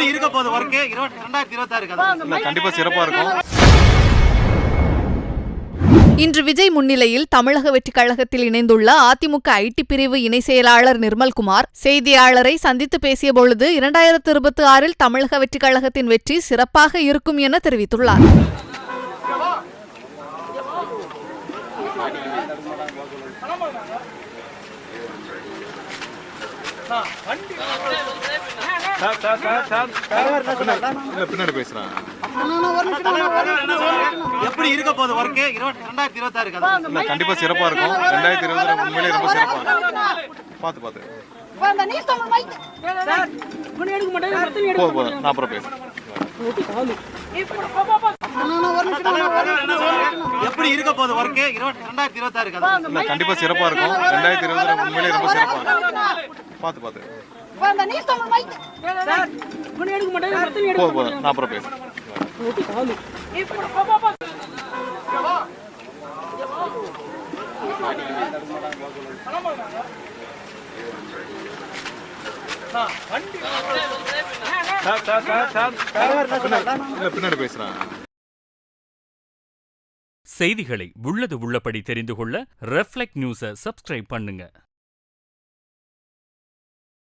எப்படி இருக்க போகுது ஒர்க் 2026 கண்டிப்பா சிறப்பா இருக்கும். இன்று விஜய் முன்னிலையில் தமிழக வெற்றிக் கழகத்தில் இணைந்துள்ள அதிமுக ஐடி பிரிவு இணை செயலாளர் நிர்மல்குமார் செய்தியாளரை சந்தித்து பேசியபொழுது 2026 தமிழக வெற்றிக் கழகத்தின் வெற்றி சிறப்பாக இருக்கும் என தெரிவித்துள்ளார். பின்னாடி பேசுறேன். எப்படி இருக்க போகுது ஒர்க் 2026 கண்டிப்பா சிறப்பா இருக்கும். 2020 உண்மையிலே ரொம்ப சிறப்பா இருக்கும். பாத்து போதும் நான் அப்புறம் பேசுறேன். எப்படி இருக்க போகுது ஒர்க் 2026 கண்டிப்பா சிறப்பா இருக்கும். 2020 உண்மையிலே ரொம்ப சிறப்பா இருக்கும். பாத்து எப்படி பின்னாடி பேசுறேன். செய்திகளை உள்ளது உள்ளபடி தெரிந்து கொள்ள ரெஃப்ளெக்ட் நியூஸை சப்ஸ்கிரைப் பண்ணுங்க.